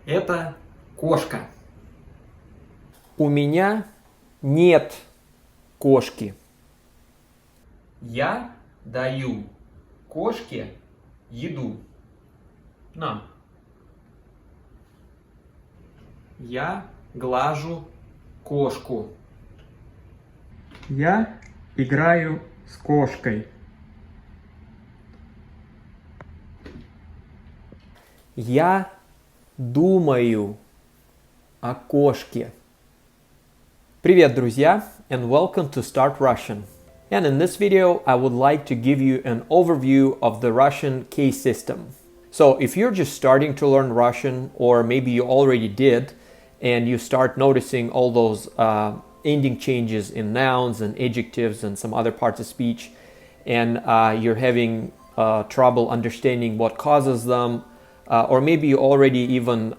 Это кошка. У меня нет кошки. Я даю кошке еду. На. Я глажу кошку. Я играю с кошкой. Я думаю о кошке. Привет, друзья, and welcome to Start Russian. And in this video, I would like to give you an overview of the Russian case system. So if you're just starting to learn Russian, or maybe you already did, and you start noticing all those ending changes in nouns and adjectives and some other parts of speech, and you're having trouble understanding what causes them, or maybe you already even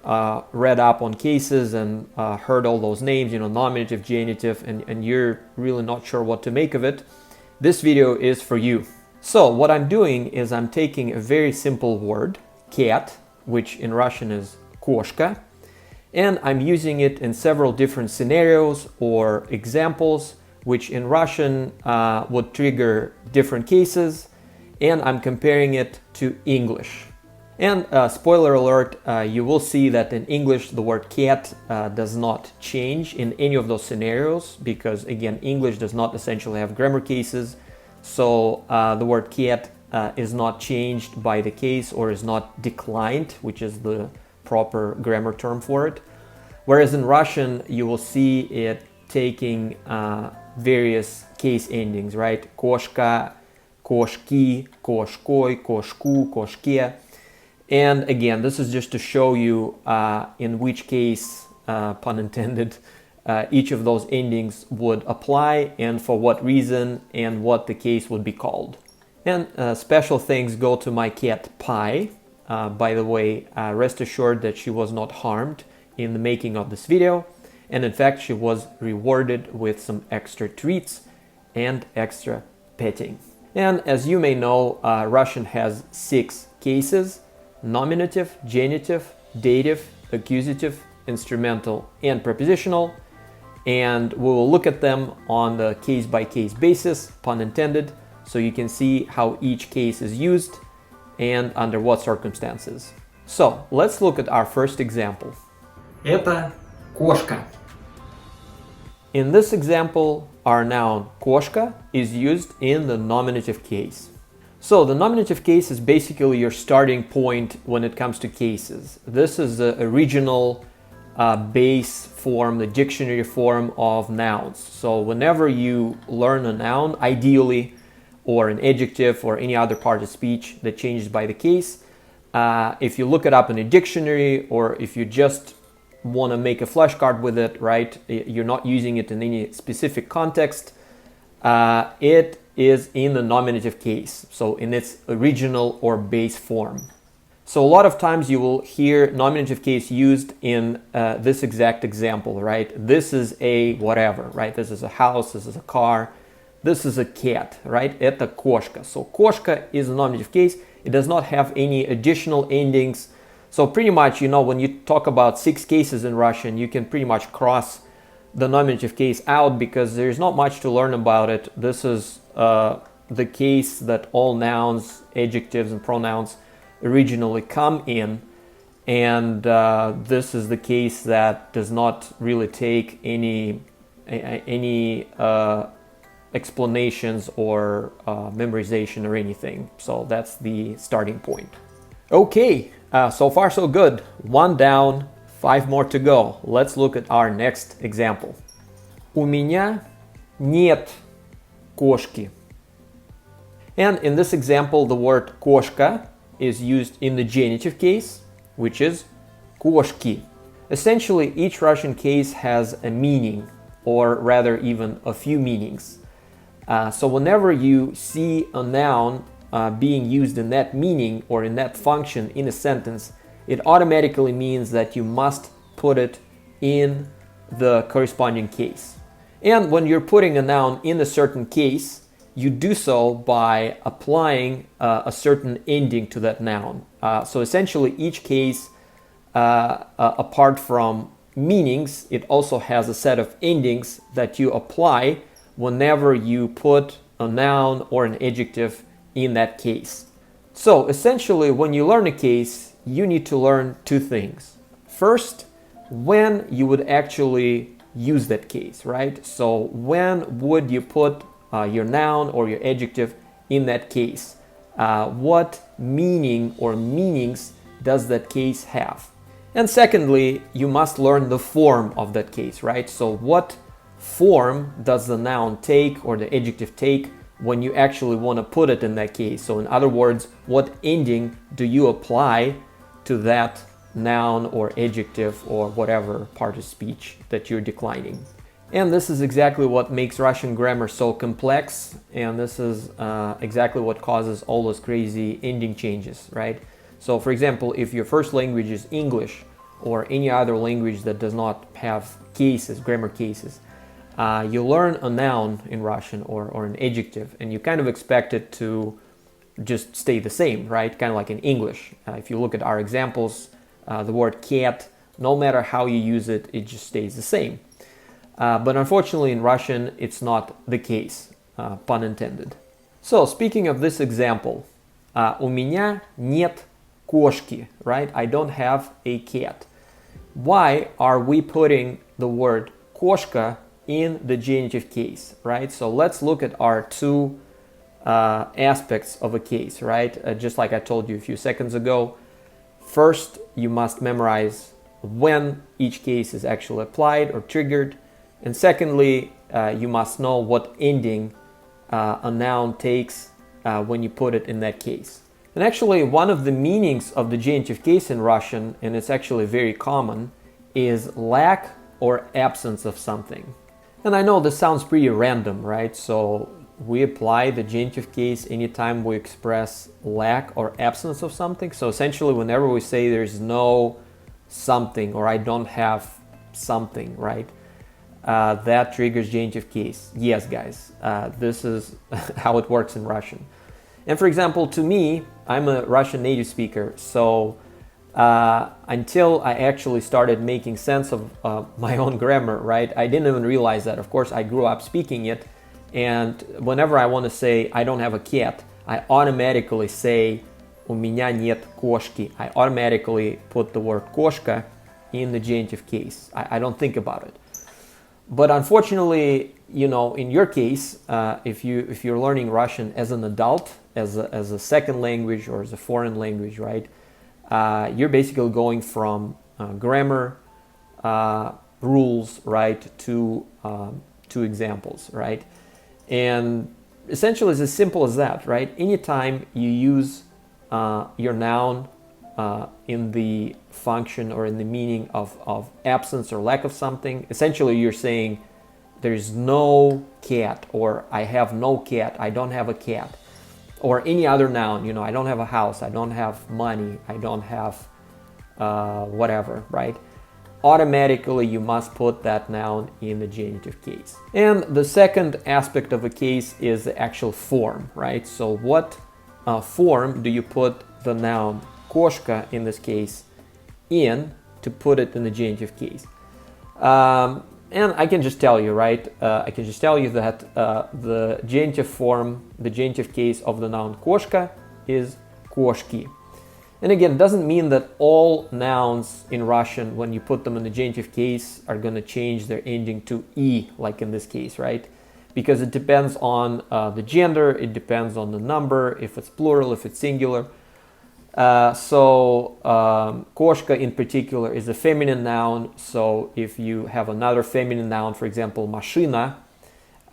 read up on cases and heard all those names, nominative, genitive, and you're really not sure what to make of it, this video is for you. So what I'm doing is I'm taking a very simple word, cat, which in Russian is koshka, and I'm using it in several different scenarios or examples, which in Russian would trigger different cases, and I'm comparing it to English. And spoiler alert, you will see that in English the word cat does not change in any of those scenarios because, again, English does not essentially have grammar cases. So the word cat is not changed by the case or is not declined, which is the proper grammar term for it. Whereas in Russian, you will see it taking various case endings, right? Koshka, koshki, koshkoi, koshku, koshke. And again, this is just to show you in which case, pun intended, each of those endings would apply and for what reason and what the case would be called. And special thanks go to my cat Pi. By the way, rest assured that she was not harmed in the making of this video. And in fact, she was rewarded with some extra treats and extra petting. And as you may know, Russian has 6 cases: nominative, genitive, dative, accusative, instrumental, and prepositional. And we will look at them on the case-by-case basis, pun intended, so you can see how each case is used and under what circumstances. So let's look at our first example. Это кошка. In this example, our noun koshka is used in the nominative case. So the nominative case is basically your starting point when it comes to cases. This is the original base form, the dictionary form of nouns. So whenever you learn a noun, ideally, or an adjective or any other part of speech that changes by the case, if you look it up in a dictionary or if you just want to make a flashcard with it, right, you're not using it in any specific context, it is in the nominative case, so in its original or base form. So a lot of times you will hear nominative case used in this exact example, right? This is a whatever, right? This is a house, this is a car, this is a cat, right? Это кошка. So кошка is a nominative case. It does not have any additional endings. So pretty much, when you talk about 6 cases in Russian, you can pretty much cross the nominative case out because there's not much to learn about it. This is the case that all nouns, adjectives, and pronouns originally come in, and this is the case that does not really take any explanations or memorization or anything. So that's the starting point. Okay, so far so good. 1 down, 5 more to go. Let's look at our next example. У меня нет кошки. And in this example, the word кошка is used in the genitive case, which is кошки. Essentially, each Russian case has a meaning, or rather even a few meanings. So whenever you see a noun being used in that meaning or in that function in a sentence, it automatically means that you must put it in the corresponding case. And when you're putting a noun in a certain case, you do so by applying a certain ending to that noun. So essentially each case apart from meanings, it also has a set of endings that you apply whenever you put a noun or an adjective in that case. So essentially, when you learn a case, you need to learn two things. First, when you would actually use that case, right? So when would you put your noun or your adjective in that case? What meaning or meanings does that case have? And secondly, you must learn the form of that case, right? So what form does the noun take or the adjective take when you actually want to put it in that case? So in other words, what ending do you apply to that noun or adjective or whatever part of speech that you're declining? And this is exactly what makes Russian grammar so complex, and this is exactly what causes all those crazy ending changes, right? So for example, if your first language is English or any other language that does not have cases, grammar cases, you learn a noun in Russian or an adjective, and you kind of expect it to just stay the same, right? Kind of like in English. If you look at our examples, the word cat, no matter how you use it, it just stays the same. But unfortunately in Russian, it's not the case, pun intended. So speaking of this example, у меня нет кошки, right? I don't have a cat. Why are we putting the word кошка in the genitive case, right? So let's look at our two aspects of a case, right? Just like I told you a few seconds ago. First, you must memorize when each case is actually applied or triggered. And secondly, you must know what ending a noun takes when you put it in that case. And actually, one of the meanings of the genitive case in Russian, and it's actually very common, is lack or absence of something. And I know this sounds pretty random, right? So we apply the genitive case anytime we express lack or absence of something. So essentially, whenever we say there's no something or I don't have something, right? That triggers genitive case. Yes, guys, this is how it works in Russian. And for example, to me, I'm a Russian native speaker, so until I actually started making sense of my own grammar, right, I didn't even realize that. Of course, I grew up speaking it, and whenever I want to say I don't have a cat, I automatically say у меня нет кошки. I automatically put the word кошка in the genitive case. I don't think about it. But unfortunately, you know, in your case, if you're learning Russian as an adult, as a second language or as a foreign language, right, you're basically going from grammar rules, right, to examples, right? And essentially it's as simple as that, right? Anytime you use your noun in the function or in the meaning of absence or lack of something, essentially you're saying there's no cat, or I have no cat, I don't have a cat, or any other noun, you know, I don't have a house, I don't have money, I don't have whatever, right? Automatically you must put that noun in the genitive case. And the second aspect of a case is the actual form, right? So what form do you put the noun кошка, in this case, in to put it in the genitive case? And I can just tell you, right? I can just tell you that the genitive form, the genitive case of the noun кошка is кошки. And again, it doesn't mean that all nouns in Russian, when you put them in the genitive case, are going to change their ending to e, like in this case, right? Because it depends on the gender, it depends on the number, if it's plural, if it's singular. Кошка in particular is a feminine noun, so if you have another feminine noun, for example, машина,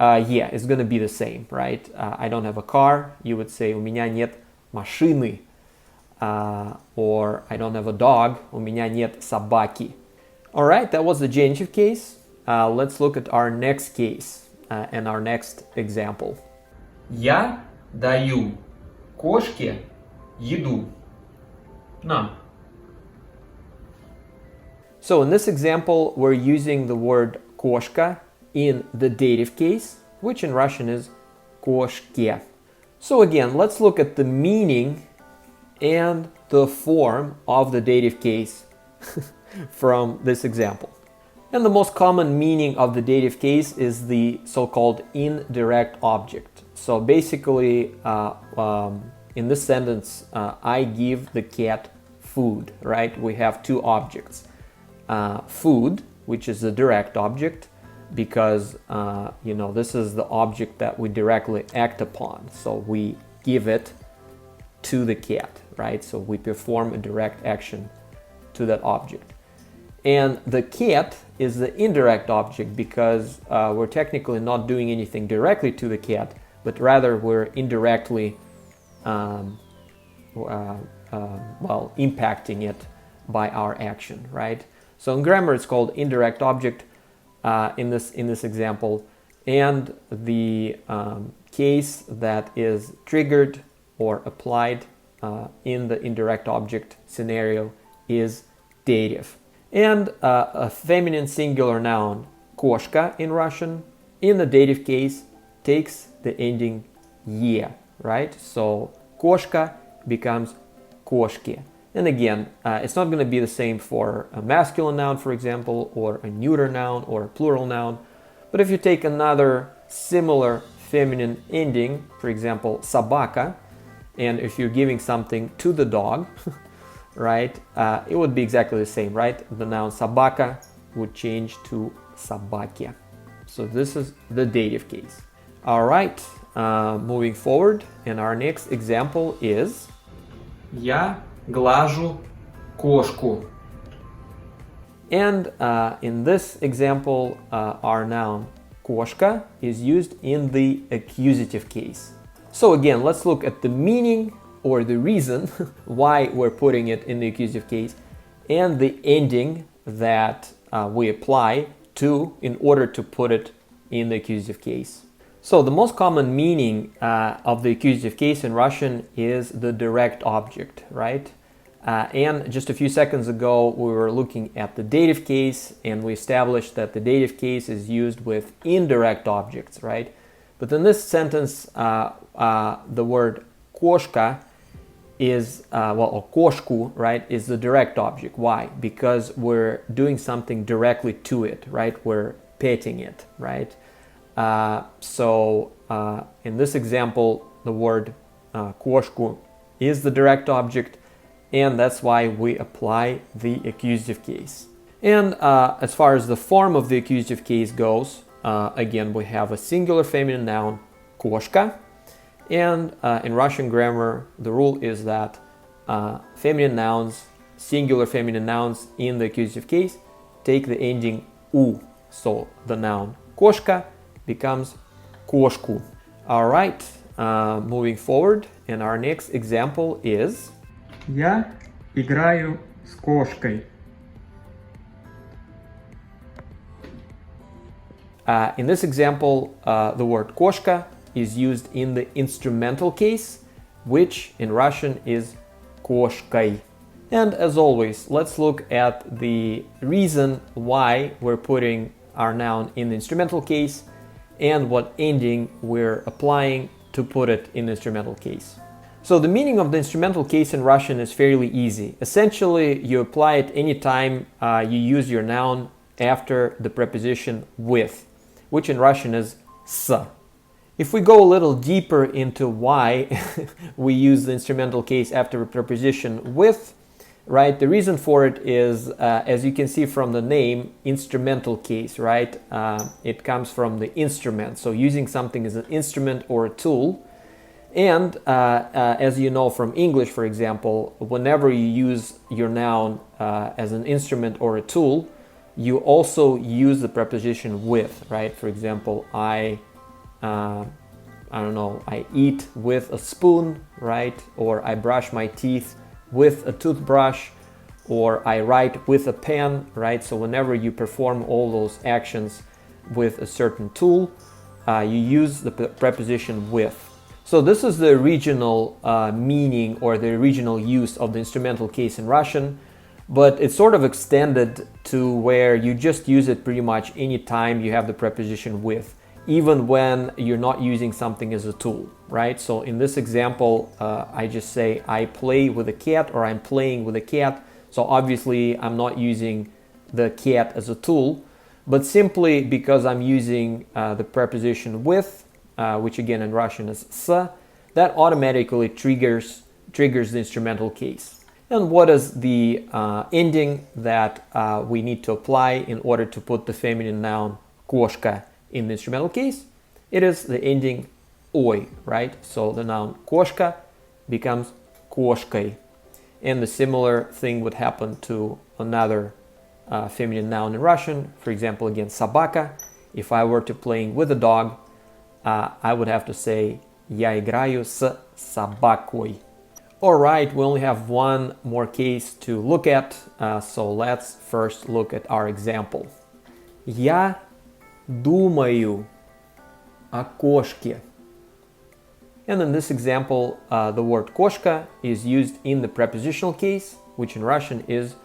yeah, it's going to be the same, right? I don't have a car, you would say у меня нет машины. Or I don't have a dog, у меня нет собаки. All right, that was the genitive case. Let's look at our next case and our next example. Я даю кошке еду. На. So in this example, we're using the word кошка in the dative case, which in Russian is кошке. So again, let's look at the meaning and the form of the dative case from this example. And the most common meaning of the dative case is the so-called indirect object. So basically, in this sentence, I give the cat food, right? We have two objects. Food, which is the direct object, because this is the object that we directly act upon. So we give it to the cat, right? So we perform a direct action to that object. And the cat is the indirect object because we're technically not doing anything directly to the cat, but rather we're indirectly impacting it by our action, right? So in grammar, it's called indirect object in this example, and the case that is triggered or applied in the indirect object scenario is dative. And a feminine singular noun, koshka in Russian, in the dative case takes the ending ye, right? So koshka becomes koshke. And again, it's not going to be the same for a masculine noun, for example, or a neuter noun or a plural noun. But if you take another similar feminine ending, for example, sabaka, and if you're giving something to the dog, right, it would be exactly the same, right? The noun sabaka would change to sabakia. So this is the dative case. All right, moving forward, and our next example is Я глажу кошку. And in this example, our noun koshka is used in the accusative case. So again, let's look at the meaning or the reason why we're putting it in the accusative case and the ending that we apply to in order to put it in the accusative case. So the most common meaning of the accusative case in Russian is the direct object, right? And just a few seconds ago, we were looking at the dative case, and we established that the dative case is used with indirect objects, right? But in this sentence, the word koshka is, or koshku, right, is the direct object. Why? Because we're doing something directly to it, right? We're petting it, right? So in this example, the word koshku is the direct object, and that's why we apply the accusative case. And as far as the form of the accusative case goes, again, we have a singular feminine noun, koshka, and in Russian grammar, the rule is that feminine nouns, singular feminine nouns in the accusative case take the ending u. So the noun koshka becomes koshku. All right, moving forward, and our next example is Я играю с кошкой. In this example, the word koshka is used in the instrumental case, which in Russian is koshkai. And as always, let's look at the reason why we're putting our noun in the instrumental case and what ending we're applying to put it in the instrumental case. So the meaning of the instrumental case in Russian is fairly easy. Essentially, you apply it anytime you use your noun after the preposition with, which in Russian is s. If we go a little deeper into why we use the instrumental case after a preposition with, right, the reason for it is, as you can see from the name, instrumental case, right? It comes from the instrument, so using something as an instrument or a tool. And as you know from English, for example, whenever you use your noun as an instrument or a tool, you also use the preposition with, right? For example, I eat with a spoon, right? Or I brush my teeth with a toothbrush, or I write with a pen, right? So whenever you perform all those actions with a certain tool, you use the preposition with. So this is the original meaning or the original use of the instrumental case in Russian, but it's sort of extended to where you just use it pretty much any time you have the preposition with, even when you're not using something as a tool, right? So in this example, I just say I play with a cat or I'm playing with a cat. So obviously I'm not using the cat as a tool, but simply because I'm using the preposition with, which again in Russian is s, that automatically triggers the instrumental case. And what is the ending that we need to apply in order to put the feminine noun koshka in the instrumental case? It is the ending oy, right? So the noun koshka becomes koshkai. And the similar thing would happen to another feminine noun in Russian. For example, again, sabaka. If I were to playing with a dog, I would have to say я играю с собакой. All right, we only have one more case to look at, so let's first look at our example. Я думаю о кошке. And in this example, the word koshka is used in the prepositional case, which in Russian is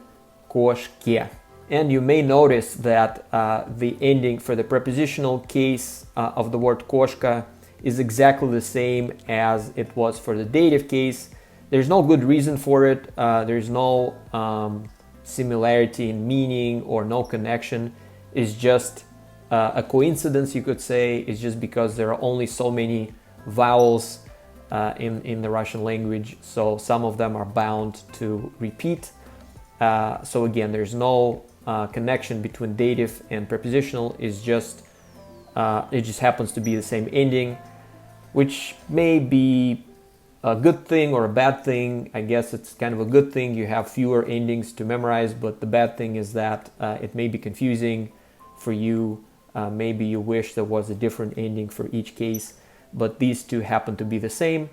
koshke. And you may notice that the ending for the prepositional case of the word koshka is exactly the same as it was for the dative case. There's no good reason for it. There's no similarity in meaning or no connection. It's just a coincidence, you could say. It's just because there are only so many vowels in the Russian language, so some of them are bound to repeat. So again, there's no connection between dative and prepositional. It's just it just happens to be the same ending, which may be a good thing or a bad thing. I guess it's kind of a good thing. You have fewer endings to memorize, but the bad thing is that it may be confusing for you. Maybe you wish there was a different ending for each case, but these two happen to be the same.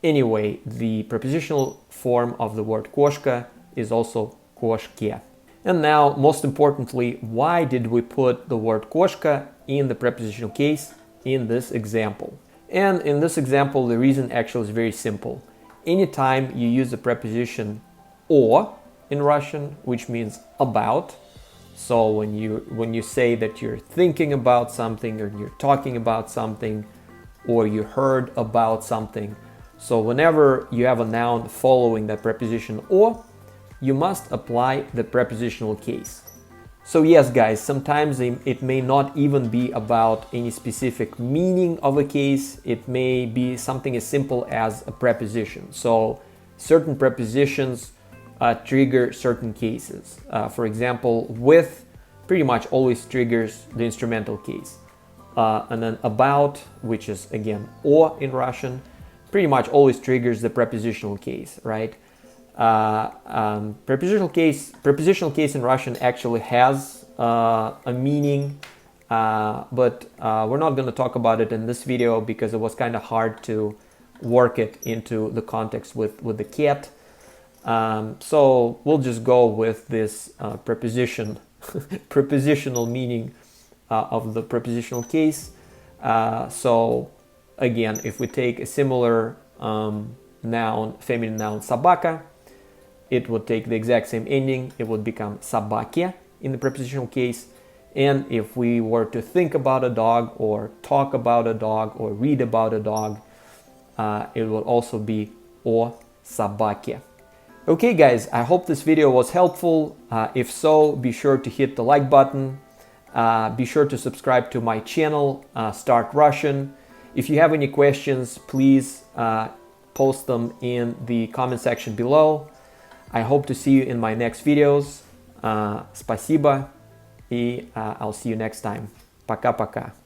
Anyway, the prepositional form of the word koshka is also koshke. And now, most importantly, why did we put the word koshka in the prepositional case in this example? And in this example, the reason actually is very simple. Anytime you use the preposition o in Russian, which means about, so when you say that you're thinking about something, or you're talking about something, or you heard about something, so whenever you have a noun following that preposition o, you must apply the prepositional case. So yes, guys, sometimes it may not even be about any specific meaning of a case. It may be something as simple as a preposition. So certain prepositions trigger certain cases. For example, with pretty much always triggers the instrumental case. And then about, which is again o in Russian, pretty much always triggers the prepositional case, right? Prepositional case in Russian actually has a meaning, but we're not going to talk about it in this video because it was kind of hard to work it into the context with the cat. So we'll just go with this prepositional meaning of the prepositional case. So again, if we take a similar noun, feminine noun sabaka, it would take the exact same ending. It would become sabake in the prepositional case. And if we were to think about a dog, or talk about a dog, or read about a dog, it would also be o sabake. Okay guys, I hope this video was helpful. If so, be sure to hit the like button. Be sure to subscribe to my channel, Start Russian. If you have any questions, please post them in the comment section below. I hope to see you in my next videos. Спасибо, и I'll see you next time. Пока-пока.